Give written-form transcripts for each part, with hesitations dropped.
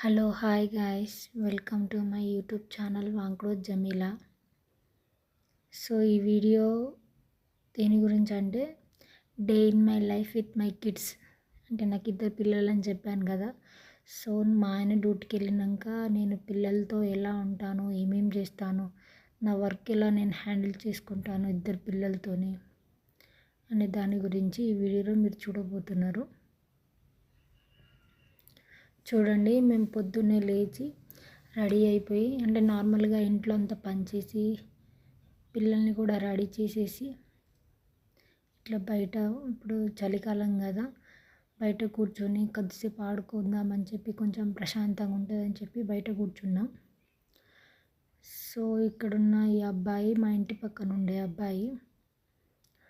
Hello hi guys, welcome to my YouTube channel వాంక్రోజ్ Jamila. So ఈ video దేని గురించి అంటే day in my life with my kids. అంటే నాకు ఇద్దరు పిల్లలని చెప్పాను కదా. సో మా ఆయన డ్యూటీకి వెళ్ళినాక నేను పిల్లలతో ఎలా ఉంటాను, ఏమేమి చేస్తాను, నా వర్క్ ఎలా నేను హ్యాండిల్ చేసుకుంటాను ఇద్దరు పిల్లలతోని అనే దాని గురించి ఈ వీడియోలో మీరు చూడబోతున్నారు. చూడండి, మేము పొద్దున్నే లేచి రెడీ అయిపోయి అంటే నార్మల్గా ఇంట్లో అంతా పనిచేసి పిల్లల్ని కూడా రెడీ చేసేసి ఇట్లా బయట, ఇప్పుడు చలికాలం కదా, బయట కూర్చొని కొద్దిసేపు ఆడుకుందామని చెప్పి కొంచెం ప్రశాంతంగా ఉంటుందని చెప్పి బయట కూర్చున్నాం. సో ఇక్కడున్న ఈ అబ్బాయి మా ఇంటి పక్కన ఉండే అబ్బాయి.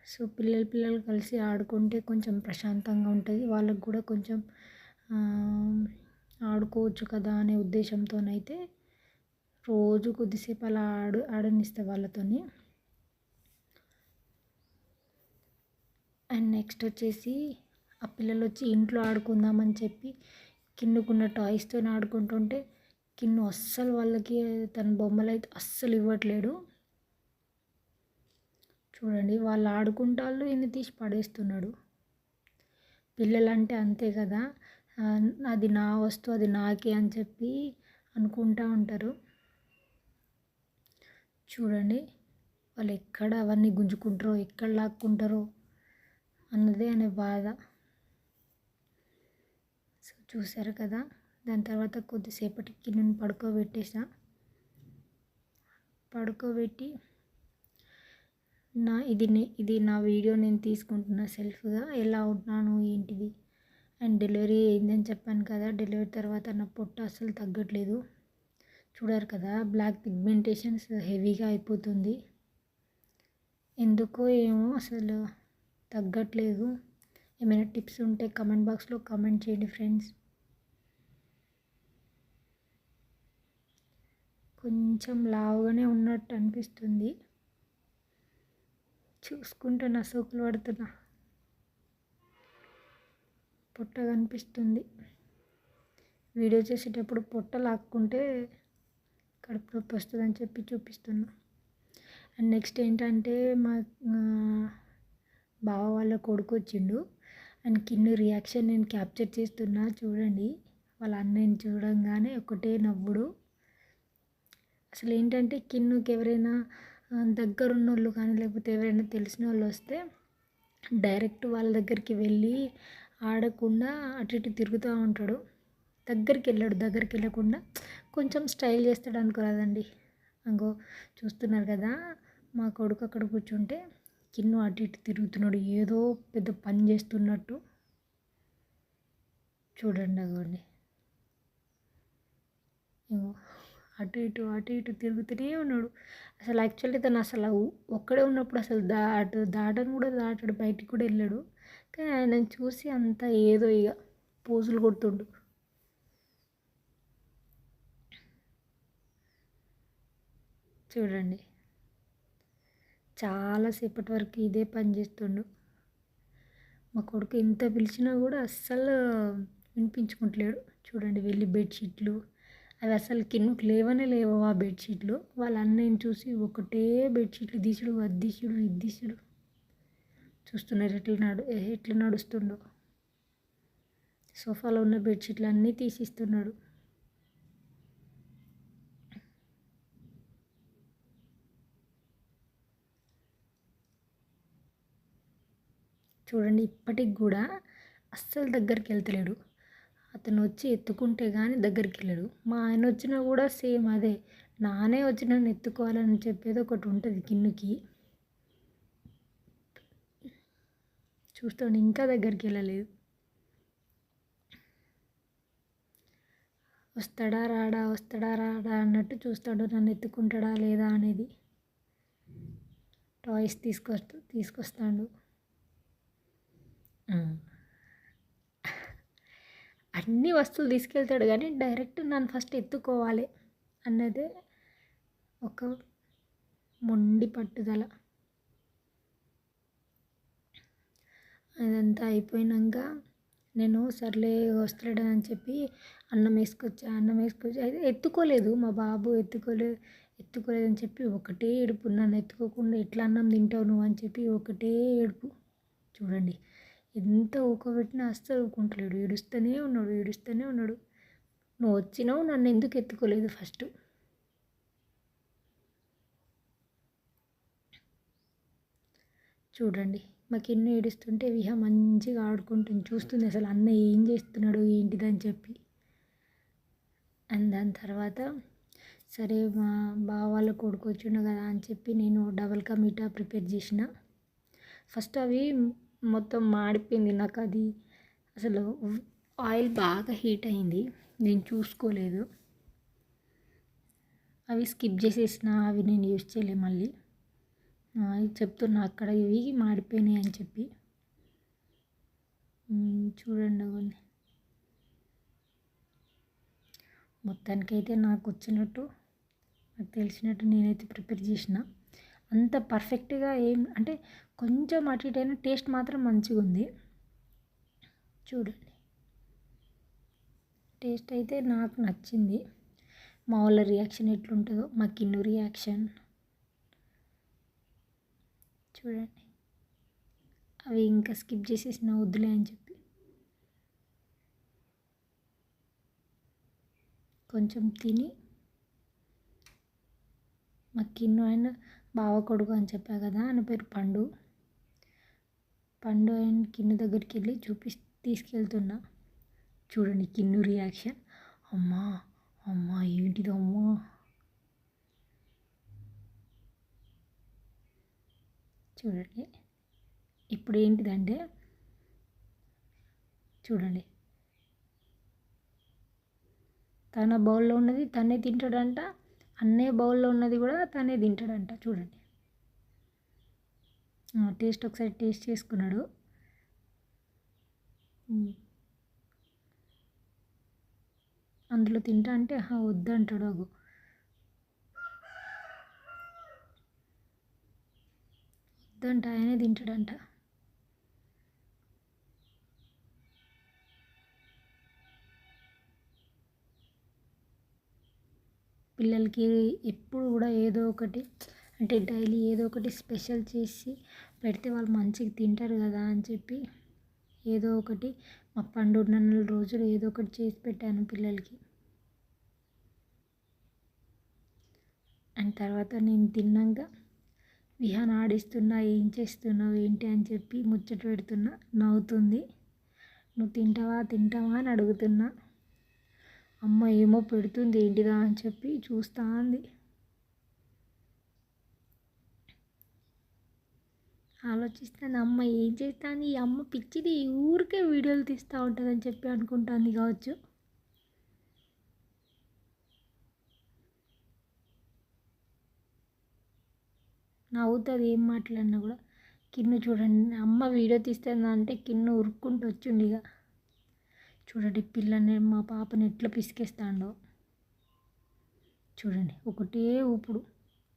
సో పిల్లలు కలిసి ఆడుకుంటే కొంచెం ప్రశాంతంగా ఉంటుంది, వాళ్ళకు కూడా కొంచెం ఆడుకోవచ్చు కదా అనే ఉద్దేశంతోనైతే రోజు కొద్దిసేపు అలా ఆడనిస్తే వాళ్ళతోని. అండ్ నెక్స్ట్ వచ్చేసి ఆ పిల్లలు వచ్చి ఇంట్లో ఆడుకుందామని చెప్పి కిన్నుకున్న టాయ్స్తో ఆడుకుంటుంటే కిన్ను అస్సలు వాళ్ళకి తన బొమ్మలు అయితే అస్సలు ఇవ్వట్లేడు. చూడండి, వాళ్ళు ఆడుకుంటాళ్ళు, ఈయన తీసి పడేస్తున్నాడు. పిల్లలంటే అంతే కదా, అది నా వస్తువు, అది నాకే అని చెప్పి అనుకుంటూ ఉంటారు. చూడండి, వాళ్ళు ఎక్కడ అవన్నీ గుంజుకుంటారో, ఎక్కడ లాక్కుంటారో అన్నదే అనే బాధ. సో చూసారు కదా, దాని తర్వాత కొద్దిసేపటికి నేను పడుకోబెట్టి ఇది నా వీడియో నేను తీసుకుంటున్నా సెల్ఫ్గా, ఎలా ఉన్నాను ఏంటిది. అండ్ డెలివరీ అయిందని చెప్పాను కదా, డెలివరీ తర్వాత నా పొట్ట అసలు తగ్గట్లేదు. చూడారు కదా, బ్లాక్ పిగ్మెంటేషన్స్ హెవీగా అయిపోతుంది. ఎందుకో ఏమో అసలు తగ్గట్లేదు. ఏమైనా టిప్స్ ఉంటే కమెంట్ బాక్స్లో కమెంట్ చేయండి ఫ్రెండ్స్. కొంచెం లావుగానే ఉన్నట్టు అనిపిస్తుంది, చూసుకుంటే నా సోకులు పడుతున్నా, పొట్ట కనిపిస్తుంది. వీడియో చేసేటప్పుడు పొట్ట లాక్కుంటే కడుపు నొప్పి వస్తుందని చెప్పి చూపిస్తున్నా. అండ్ నెక్స్ట్ ఏంటంటే మా బావ వాళ్ళ కొడుకు వచ్చిండు. అండ్ కిన్ను రియాక్షన్ నేను క్యాప్చర్ చేస్తున్నా. చూడండి, వాళ్ళ అన్నయ్యని చూడంగానే ఒకటే నవ్వుడు. అసలు ఏంటంటే కిన్నుకి ఎవరైనా దగ్గరున్న వాళ్ళు కానీ లేకపోతే ఎవరైనా తెలిసిన వాళ్ళు వస్తే డైరెక్ట్ వాళ్ళ దగ్గరికి వెళ్ళి ఆడకుండా అటు ఇటు తిరుగుతూ ఉంటాడు. దగ్గరికి వెళ్ళకుండా కొంచెం స్టైల్ చేస్తాడు అనుకోరాదండి. అంగో చూస్తున్నారు కదా, మా కొడుకు అక్కడ కూర్చుంటే కిన్ను అటు ఇటు తిరుగుతున్నాడు, ఏదో పెద్ద పని చేస్తున్నట్టు. చూడండి, అగోండి, అటు ఇటు తిరుగుతూనే ఉన్నాడు. అసలు యాక్చువల్లీ తను అసలు ఒక్కడే ఉన్నప్పుడు అసలు దాటను కూడా దాటాడు, బయటికి కూడా వెళ్ళాడు. కానీ ఆయన చూసి అంతా ఏదో ఇక పోజులు కొడుతుండు. చూడండి, చాలాసేపటి వరకు ఇదే పని చేస్తుండు. మా కొడుకు ఎంత పిలిచినా కూడా అస్సలు వినిపించుకుంటలేడు. చూడండి, వెళ్ళి బెడ్షీట్లు అవి అసలు కిందకి లేవు ఆ బెడ్షీట్లు. వాళ్ళ అన్నయ్యని చూసి ఒకటే బెడ్షీట్లు తీసుడు, అది తీసుడు, ఇది తీసుడు. చూస్తున్నారు ఎట్లా నడుస్తుండో. సోఫాలో ఉన్న బెడ్షీట్లు అన్నీ తీసిస్తున్నాడు. చూడండి, ఇప్పటికి కూడా అస్సలు దగ్గరికి వెళ్తలేడు. అతను వచ్చి ఎత్తుకుంటే కానీ దగ్గరికి వెళ్ళాడు. మా ఆయన వచ్చినా కూడా సేమ్ అదే, నానే వచ్చి నన్ను ఎత్తుకోవాలని చెప్పేది ఒకటి ఉంటుంది కిన్నుకి. చూస్తాను, ఇంకా దగ్గరికి వెళ్ళలేదు. వస్తాడా రాడా అన్నట్టు చూస్తాడు, నన్ను ఎత్తుకుంటాడా లేదా అనేది. టాయ్స్ తీసుకొస్తాడు. అన్ని వస్తువులు తీసుకెళ్తాడు కానీ డైరెక్ట్ నన్ను ఫస్ట్ ఎత్తుకోవాలి అన్నదే ఒక మొండి పట్టుదల. అదంతా అయిపోయినాక నేను సర్లే వస్తలేడని చెప్పి అన్నం వేసుకొచ్చి అయితే ఎత్తుకోలేదు మా బాబు ఎత్తుకోలేదని చెప్పి ఒకటే ఏడుపు. నన్ను ఎత్తుకోకుండా ఎట్లా అన్నం తింటావు నువ్వు అని చెప్పి ఒకటే ఏడుపు. చూడండి ఎంత ఊకోబెట్టినా అస్సలు ఊరుకుంటలేడు, ఏడుస్తూనే ఉన్నాడు. నువ్వు వచ్చినావు, నన్ను ఎందుకు ఎత్తుకోలేదు ఫస్ట్. చూడండి మా కిన్ను ఏడుస్తుంటే విహ మంచిగా ఆడుకుంటుంది, చూస్తుంది అసలు అన్న ఏం చేస్తున్నాడు ఏంటిదని చెప్పి. అండ్ దాని తర్వాత సరే మా బావ వాళ్ళ కొడుకు వచ్చిండు కదా అని చెప్పి నేను డబల్ కా మీఠా ప్రిపేర్ చేసిన. ఫస్ట్ అవి మొత్తం మాడిపోయింది, నాకు అది అసలు ఆయిల్ బాగా హీట్ అయింది, నేను చూసుకోలేదు, అవి స్కిప్ చేసేసిన, అవి నేను యూజ్ చేయలే మళ్ళీ. చెప్తున్నా అక్కడ ఇవి మాడిపోయినాయి అని చెప్పి. చూడండి అవన్నీ మొత్తానికైతే నాకు వచ్చినట్టు నాకు తెలిసినట్టు నేనైతే ప్రిపేర్ చేసిన. అంత పర్ఫెక్ట్గా ఏం అంటే కొంచెం అటు ఇటు అయినా టేస్ట్ మాత్రం మంచిగా ఉంది. చూడండి టేస్ట్ అయితే నాకు నచ్చింది. మా వాళ్ళ రియాక్షన్ ఎట్లుంటుందో, మా కిన్ను రియాక్షన్ చూడండి. అవి ఇంకా స్కిప్ చేసేసిన వద్దులే అని చెప్పి కొంచెం తిని మా కిన్ను ఆయన బావ కొడుకు అని చెప్పా కదా, ఆయన పేరు పండు ఆయన కిన్ను దగ్గరికి వెళ్ళి తీసుకెళ్తున్నా. చూడండి కిన్ను రియాక్షన్, అమ్మా అమ్మా ఏంటిది అమ్మా. చూడండి ఇప్పుడు ఏంటిదంటే చూడండి తన బౌల్లో ఉన్నది తనే తింటాడంట, అన్నయ్య బౌల్లో ఉన్నది కూడా తనే తింటాడంట. చూడండి టేస్ట్ ఒకసారి టేస్ట్ చేసుకున్నాడు. అందులో తింటా అంటే వద్దంటాడు. వద్దంట, ఆయనే తింటాడంట. పిల్లలకి ఎప్పుడు కూడా ఏదో ఒకటి అంటే డైలీ ఏదో ఒకటి స్పెషల్ చేసి పెడితే వాళ్ళు మంచిగా తింటారు కదా అని చెప్పి ఏదో ఒకటి మా పండు ఉన్న రోజులు ఏదో ఒకటి చేసి పెట్టాను పిల్లలకి. అండ్ తర్వాత నేను తిన్నాక విహాన్ ఆడిస్తున్నా, ఏం చేస్తున్నావు ఏంటి అని చెప్పి ముచ్చట పెడుతున్నా, నవ్వుతుంది. నువ్వు తింటావా అని అడుగుతున్నా. అమ్మ ఏమో పెడుతుంది ఏంటిదా అని చెప్పి చూస్తా ఉంది. ఆలోచిస్తాను అమ్మ ఏం చేస్తాను, ఈ అమ్మ పిచ్చిది ఊరికే వీడియోలు తీస్తూ ఉంటుందని చెప్పి అనుకుంటుంది కావచ్చు. నవ్వుతుంది ఏం మాట్లాడినా కూడా. కిన్ను చూడండి, అమ్మ వీడియో తీస్తుందా అంటే కిన్ను ఉరుక్కుంటూ వచ్చిండు ఇక. చూడండి పిల్లని మా పాపని ఎట్లా పిసికేస్తాడో చూడండి, ఒకటే ఊపుడు.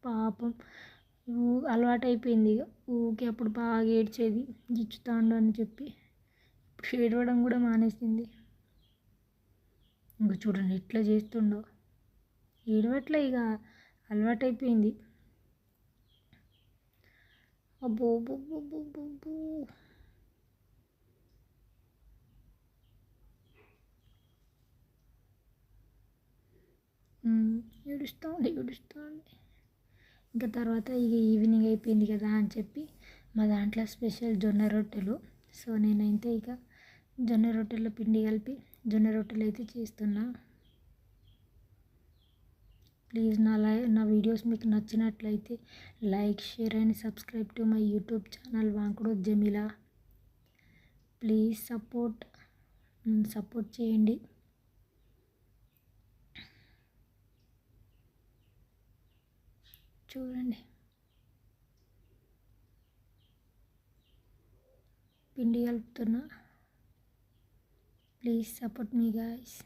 పాపం అలవాటు అయిపోయింది ఇక, ఊకే అప్పుడు బాగా ఏడ్చేది గిచ్చుతాండు అని చెప్పి, ఇప్పుడు ఏడవడం కూడా మానేసింది. ఇంకా చూడండి ఎట్లా చేస్తుండో, ఏడవట్లే ఇక అలవాటు అయిపోయింది. అబ్బో ఏడుస్తుంది. ఇంకా తర్వాత ఇక ఈవినింగ్ అయిపోయింది కదా అని చెప్పి మా దాంట్లో స్పెషల్ జొన్న రొట్టెలు. సో నేనైతే ఇక జొన్న రొట్టెల్లో పిండి కలిపి జొన్న రొట్టెలు అయితే చేస్తున్నా. ప్లీజ్ నా వీడియోస్ మీకు నచ్చినట్లయితే like, share and subscribe to my YouTube channel వాంకుడు జమీలా. ప్లీజ్ సపోర్ట్ చేయండి. చూడండి పిండి కలుపుతున్నా. Please support me guys.